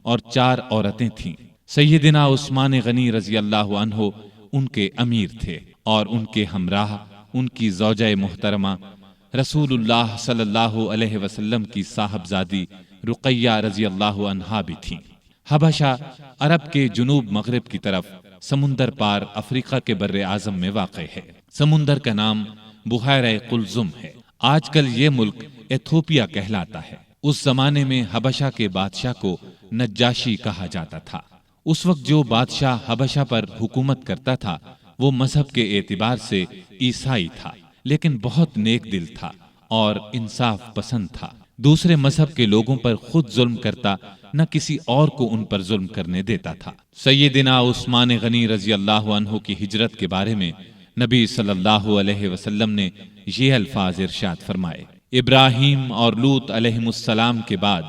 اور 4 عورتیں تھیں۔ سیدنا عثمان غنی رضی اللہ عنہ ان کے امیر تھے، اور ان کے ہمراہ ان کی زوجہ محترمہ رسول اللہ صلی اللہ علیہ وسلم کی صاحبزادی رقیہ رضی اللہ عنہا بھی تھیں۔ حبشہ عرب کے جنوب مغرب کی طرف سمندر پار افریقہ کے بر اعظم میں واقع ہے۔ سمندر کا نام بحیرہ قلزم ہے۔ آج کل یہ ملک ایتھوپیا کہلاتا ہے۔ اس زمانے میں حبشہ کے بادشاہ کو نجاشی کہا جاتا تھا۔ اس وقت جو بادشاہ حبشہ پر حکومت کرتا تھا وہ مذہب کے اعتبار سے عیسائی تھا، لیکن بہت نیک دل تھا اور انصاف پسند تھا۔ دوسرے مذہب کے لوگوں پر خود ظلم کرتا، نہ کسی اور کو ان پر ظلم کرنے دیتا تھا۔ سیدنا عثمان غنی رضی اللہ عنہ کی ہجرت کے بارے میں نبی صلی اللہ علیہ وسلم نے یہ الفاظ ارشاد فرمائے: ابراہیم اور لوط علیہم السلام کے بعد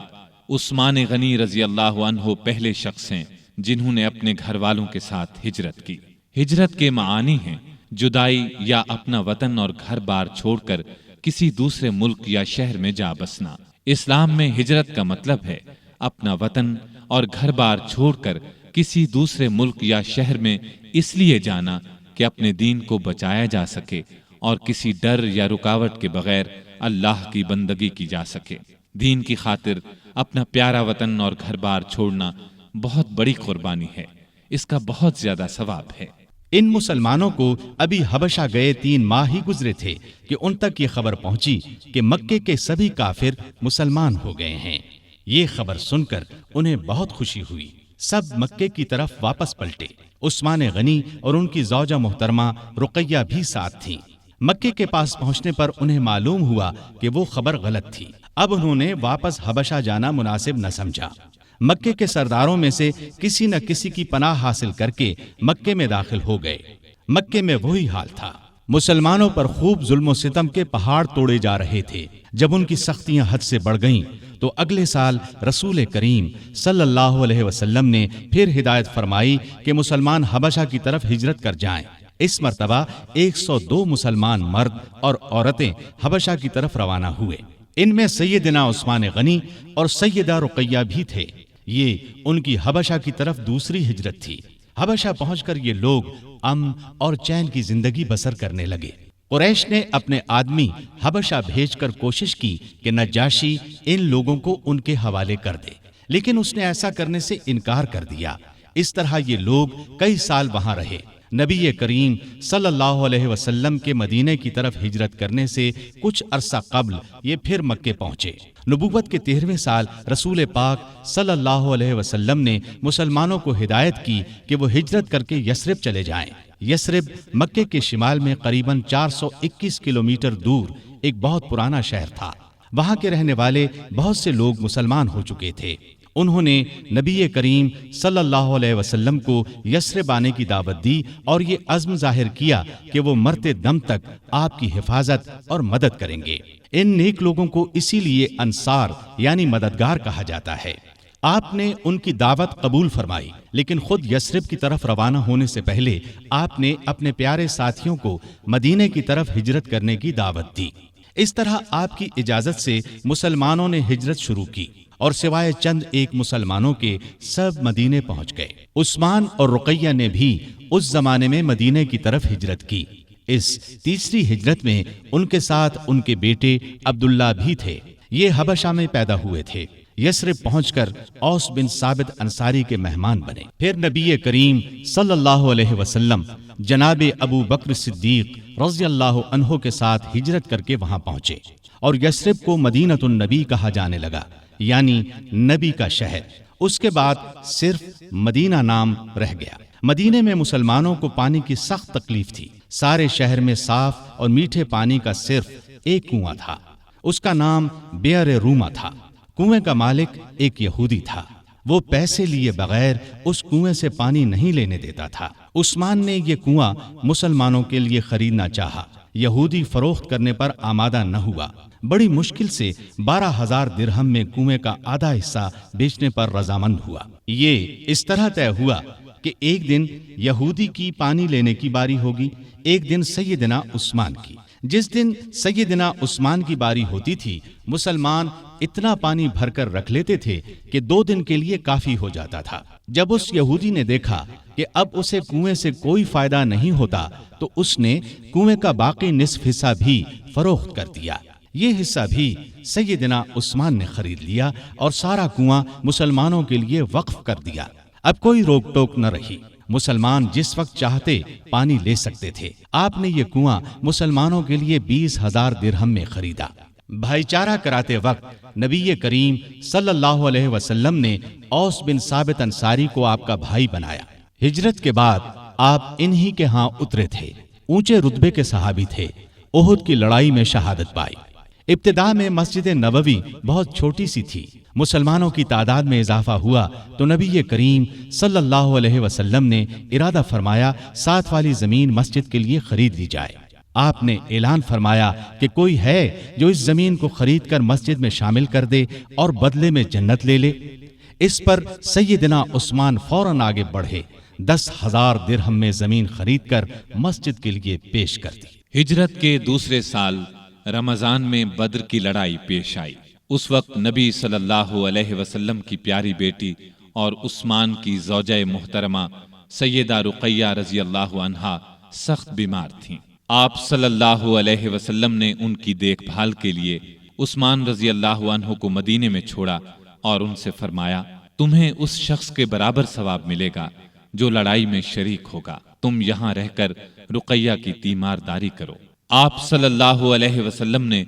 عثمان غنی رضی اللہ عنہ پہلے شخص ہیں جنہوں نے اپنے گھر والوں کے ساتھ ہجرت کی۔ ہجرت کے معانی ہیں جدائی یا اپنا وطن اور گھر بار چھوڑ کر کسی دوسرے ملک یا شہر میں جا بسنا۔ اسلام میں ہجرت کا مطلب ہے اپنا وطن اور گھر بار چھوڑ کر کسی دوسرے ملک یا شہر میں اس لیے جانا کہ اپنے دین کو بچایا جا سکے اور کسی ڈر یا رکاوٹ کے بغیر اللہ کی بندگی کی جا سکے۔ دین کی خاطر اپنا پیارا وطن اور گھر بار چھوڑنا بہت بڑی قربانی ہے، اس کا بہت زیادہ ثواب ہے۔ ان مسلمانوں کو ابھی حبشہ گئے 3 ماہ ہی گزرے تھے کہ ان تک یہ خبر پہنچی کہ مکے کے سبھی کافر مسلمان ہو گئے ہیں۔ یہ خبر سن کر انہیں بہت خوشی ہوئی۔ سب مکے کی طرف واپس پلٹے۔ عثمان غنی اور ان کی زوجہ محترمہ رقیہ بھی ساتھ تھیں۔ مکے کے پاس پہنچنے پر انہیں معلوم ہوا کہ وہ خبر غلط تھی۔ اب انہوں نے واپس حبشہ جانا مناسب نہ سمجھا۔ مکے کے سرداروں میں سے کسی نہ کسی کی پناہ حاصل کر کے مکے میں داخل ہو گئے۔ مکے میں وہی حال تھا۔ مسلمانوں پر خوب ظلم و ستم کے پہاڑ توڑے جا رہے تھے۔ جب ان کی سختیاں حد سے بڑھ گئیں تو اگلے سال رسول کریم صلی اللہ علیہ وسلم نے پھر ہدایت فرمائی کہ مسلمان حبشہ کی طرف ہجرت کر جائیں۔ اس مرتبہ 102 مسلمان مرد اور عورتیں حبشہ کی طرف روانہ ہوئے۔ ان میں سیدنا عثمان غنی اور سیدہ رقیہ بھی تھے۔ یہ ان کی حبشہ کی طرف دوسری ہجرت تھی۔ حبشہ پہنچ کر یہ لوگ امن اور چین کی زندگی بسر کرنے لگے۔ قریش نے اپنے آدمی حبشہ بھیج کر کوشش کی کہ نجاشی ان لوگوں کو ان کے حوالے کر دے، لیکن اس نے ایسا کرنے سے انکار کر دیا۔ اس طرح یہ لوگ کئی سال وہاں رہے۔ نبی کریم صلی اللہ علیہ وسلم کے مدینے کی طرف ہجرت کرنے سے کچھ عرصہ قبل یہ پھر مکے پہنچے۔ نبوت کے 13ویں سال رسول پاک صلی اللہ علیہ وسلم نے مسلمانوں کو ہدایت کی کہ وہ ہجرت کر کے یثرب چلے جائیں۔ یثرب مکے کے شمال میں قریباً 421 کلومیٹر دور ایک بہت پرانا شہر تھا۔ وہاں کے رہنے والے بہت سے لوگ مسلمان ہو چکے تھے۔ انہوں نے نبی کریم صلی اللہ علیہ وسلم کو یثرب آنے کی دعوت دی اور یہ عزم ظاہر کیا کہ وہ مرتے دم تک آپ کی حفاظت اور مدد کریں گے۔ ان نیک لوگوں کو اسی لیے انصار یعنی مددگار کہا جاتا ہے۔ آپ نے ان کی دعوت قبول فرمائی، لیکن خود یثرب کی طرف روانہ ہونے سے پہلے آپ نے اپنے پیارے ساتھیوں کو مدینے کی طرف ہجرت کرنے کی دعوت دی۔ اس طرح آپ کی اجازت سے مسلمانوں نے ہجرت شروع کی اور سوائے چند ایک مسلمانوں کے سب مدینے پہنچ گئے۔ عثمان اور رقیہ نے بھی اس زمانے میں مدینے کی طرف ہجرت کی۔ اس تیسری ہجرت میں ان کے ساتھ ان کے بیٹے عبداللہ بھی تھے۔ یہ حبشہ میں پیدا ہوئے تھے۔ یثرب پہنچ کر اوس بن ثابت انصاری کے مہمان بنے۔ پھر نبی کریم صلی اللہ علیہ وسلم جناب ابو بکر صدیق رضی اللہ عنہ کے ساتھ ہجرت کر کے وہاں پہنچے اور یثرب کو مدینۃ النبی کہا جانے لگا، یعنی نبی کا شہر۔ اس کے بعد صرف مدینہ نام رہ گیا۔ مدینے میں مسلمانوں کو پانی کی سخت تکلیف تھی۔ سارے شہر میں صاف اور میٹھے پانی کا صرف ایک کنواں تھا۔ اس کا نام بئر روما تھا۔ کنویں کا مالک ایک یہودی تھا۔ وہ پیسے لیے بغیر اس کنویں سے پانی نہیں لینے دیتا تھا۔ عثمان نے یہ کنواں مسلمانوں کے لیے خریدنا چاہا۔ یہودی فروخت کرنے پر آمادہ نہ ہوا۔ بڑی مشکل سے 12,000 درہم میں کنویں کا آدھا حصہ بیچنے پر رضامند ہوا۔ یہ اس طرح طے ہوا کہ ایک دن یہودی کی پانی لینے کی باری ہوگی، ایک دن سیدنا عثمان کی۔ جس دن سیدنا عثمان کی باری ہوتی تھی مسلمان اتنا پانی بھر کر رکھ لیتے تھے کہ 2 دن کے لیے کافی ہو جاتا تھا۔ جب اس یہودی نے دیکھا کہ اب اسے کنویں سے کوئی فائدہ نہیں ہوتا تو اس نے کنویں کا باقی نصف حصہ بھی فروخت کر دیا۔ یہ حصہ بھی سیدنا عثمان نے خرید لیا اور سارا کنواں مسلمانوں کے لیے وقف کر دیا۔ اب کوئی روک ٹوک نہ رہی، مسلمان جس وقت چاہتے پانی لے سکتے تھے۔ آپ نے یہ کنواں مسلمانوں کے لیے 20,000 درہم میں خریدا۔ بھائی چارہ کراتے وقت نبی کریم صلی اللہ علیہ وسلم نے اوس بن ثابت انصاری کو آپ کا بھائی بنایا۔ ہجرت کے بعد آپ انہی کے ہاں اترے تھے۔ اونچے رتبے کے صحابی تھے۔ احد کی لڑائی میں شہادت پائی۔ ابتدا میں مسجد نبوی بہت چھوٹی سی تھی۔ مسلمانوں کی تعداد میں اضافہ ہوا تو نبی کریم صلی اللہ علیہ وسلم نے ارادہ فرمایا 7 والی زمین مسجد کے لیے خرید لی جائے۔ آپ نے اعلان فرمایا کہ کوئی ہے جو اس زمین کو خرید کر مسجد میں شامل کر دے اور بدلے میں جنت لے لے۔ اس پر سیدنا عثمان فوراً آگے بڑھے، 10,000 درہم میں زمین خرید کر مسجد کے لیے پیش کر دی۔ ہجرت کے دوسرے سال رمضان میں بدر کی لڑائی پیش آئی۔ اس وقت نبی صلی اللہ علیہ وسلم کی پیاری بیٹی اور عثمان کی زوجہ محترمہ سیدہ رقیہ رضی اللہ عنہا سخت بیمار تھیں۔ آپ صلی اللہ علیہ وسلم نے ان کی دیکھ بھال کے لیے عثمان رضی اللہ عنہ کو مدینے میں چھوڑا اور ان سے فرمایا، تمہیں اس شخص کے برابر ثواب ملے گا جو لڑائی میں شریک ہوگا۔ تم یہاں رہ کر رقیہ کی تیمارداری کرو۔ آپ صلی اللہ علیہ وسلم نے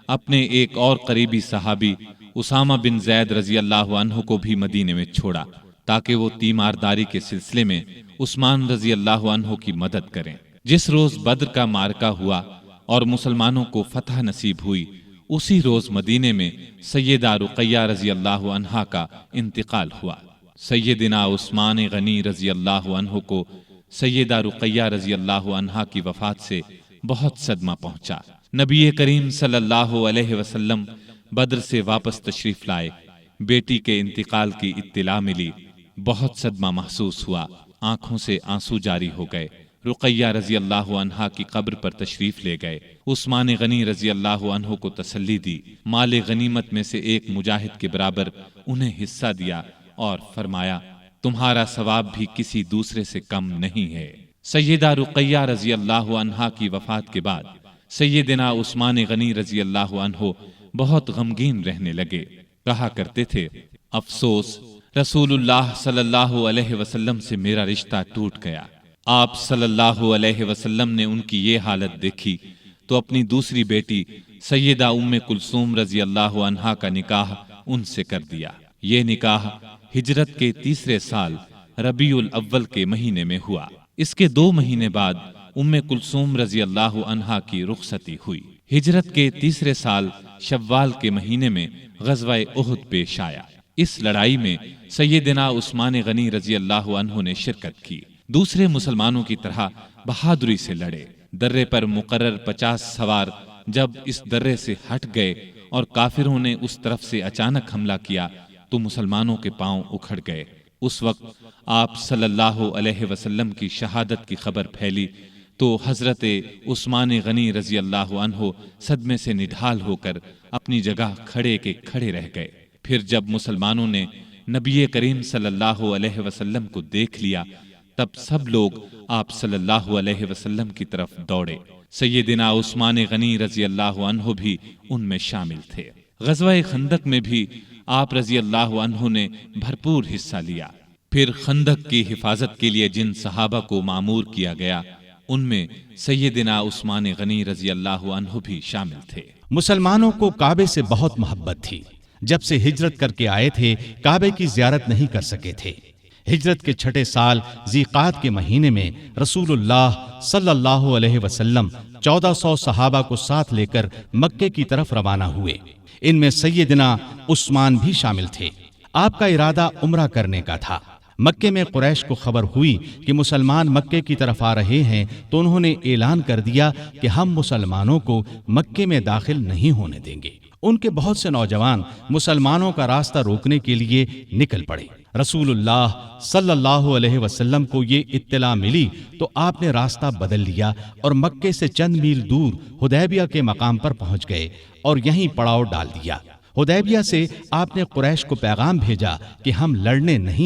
اپنے ایک اور قریبی صحابی اسامہ بن زید رضی اللہ عنہ کو بھی مدینے میں چھوڑا تاکہ وہ تیمارداری کے سلسلے میں عثمان رضی اللہ عنہ کی مدد کریں۔ جس روز بدر کا معرکہ ہوا اور مسلمانوں کو فتح نصیب ہوئی، اسی روز مدینے میں سیدہ رقیہ رضی اللہ عنہا کا انتقال ہوا۔ سیدنا عثمان غنی رضی اللہ عنہ کو سیدہ رقیہ رضی اللہ عنہا کی وفات سے بہت صدمہ پہنچا۔ نبی کریم صلی اللہ علیہ وسلم بدر سے واپس تشریف لائے۔ بیٹی کے انتقال کی اطلاع ملی، بہت صدمہ محسوس ہوا، آنکھوں سے آنسو جاری ہو گئے۔ رقیہ رضی اللہ عنہا کی قبر پر تشریف لے گئے۔ عثمان غنی رضی اللہ عنہ کو تسلی دی، مال غنیمت میں سے ایک مجاہد کے برابر انہیں حصہ دیا اور فرمایا، تمہارا ثواب بھی کسی دوسرے سے کم نہیں ہے۔ سیدہ رقیہ رضی اللہ عنہا کی وفات کے بعد سیدنا عثمان غنی رضی اللہ عنہ بہت غمگین رہنے لگے۔ کہا کرتے تھے، افسوس، رسول اللہ صلی اللہ علیہ وسلم سے میرا رشتہ ٹوٹ گیا۔ آپ صلی اللہ علیہ وسلم نے ان کی یہ حالت دیکھی تو اپنی دوسری بیٹی سیدہ ام کلثوم رضی اللہ عنہا کا نکاح ان سے کر دیا۔ یہ نکاح ہجرت کے تیسرے سال ربیع الاول کے مہینے میں ہوا۔ اس کے 2 مہینے بعد ام کلثوم رضی اللہ عنہا کی رخصتی ہوئی۔ ہجرت کے تیسرے سال شوال کے مہینے میں غزوہ احد پیش آیا۔ اس لڑائی میں سیدنا عثمان غنی رضی اللہ عنہ نے شرکت کی۔ دوسرے مسلمانوں کی طرح بہادری سے لڑے۔ درے پر مقرر 50 سوار جب اس درے سے ہٹ گئے اور کافروں نے اس طرف سے اچانک حملہ کیا تو مسلمانوں کے پاؤں اکھڑ گئے۔ اس وقت آپ صلی اللہ علیہ وسلم کی شہادت کی خبر پھیلی تو حضرت عثمان غنی رضی اللہ عنہ صدمے سے نڈھال ہو کر اپنی جگہ کھڑے کے کھڑے رہ گئے۔ پھر جب مسلمانوں نے نبی کریم صلی اللہ علیہ وسلم کو دیکھ لیا تب سب لوگ آپ صلی اللہ علیہ وسلم کی طرف دوڑے۔ سیدنا عثمان غنی رضی اللہ عنہ بھی ان میں شامل تھے۔ غزوہ خندق میں بھی آپ رضی اللہ عنہ نے بھرپور حصہ لیا۔ پھر خندق کی حفاظت کے لیے جن صحابہ کو مامور کیا گیا ان میں سیدنا عثمان غنی رضی اللہ عنہ بھی شامل تھے۔ مسلمانوں کو کعبے سے بہت محبت تھی۔ جب سے ہجرت کر کے آئے تھے کعبے کی زیارت نہیں کر سکے تھے۔ ہجرت کے 6 سال ذیقعد کے مہینے میں رسول اللہ صلی اللہ علیہ وسلم 1400 صحابہ کو ساتھ لے کر مکے کی طرف روانہ ہوئے۔ ان میں سیدنا عثمان بھی شامل تھے۔ آپ کا ارادہ عمرہ کرنے کا تھا۔ مکے میں قریش کو خبر ہوئی کہ مسلمان مکے کی طرف آ رہے ہیں تو انہوں نے اعلان کر دیا کہ ہم مسلمانوں کو مکے میں داخل نہیں ہونے دیں گے۔ ان کے بہت سے نوجوان مسلمانوں کا راستہ روکنے کے لیے نکل پڑے۔ رسول اللہ صلی اللہ علیہ وسلم کو یہ اطلاع ملی تو آپ نے راستہ بدل لیا اور مکے سے چند میل دور حدیبیہ کے مقام پر پہنچ گئے اور یہیں پڑاؤ ڈال دیا۔ حدیبیہ سے آپ نے قریش کو پیغام بھیجا کہ ہم لڑنے نہیں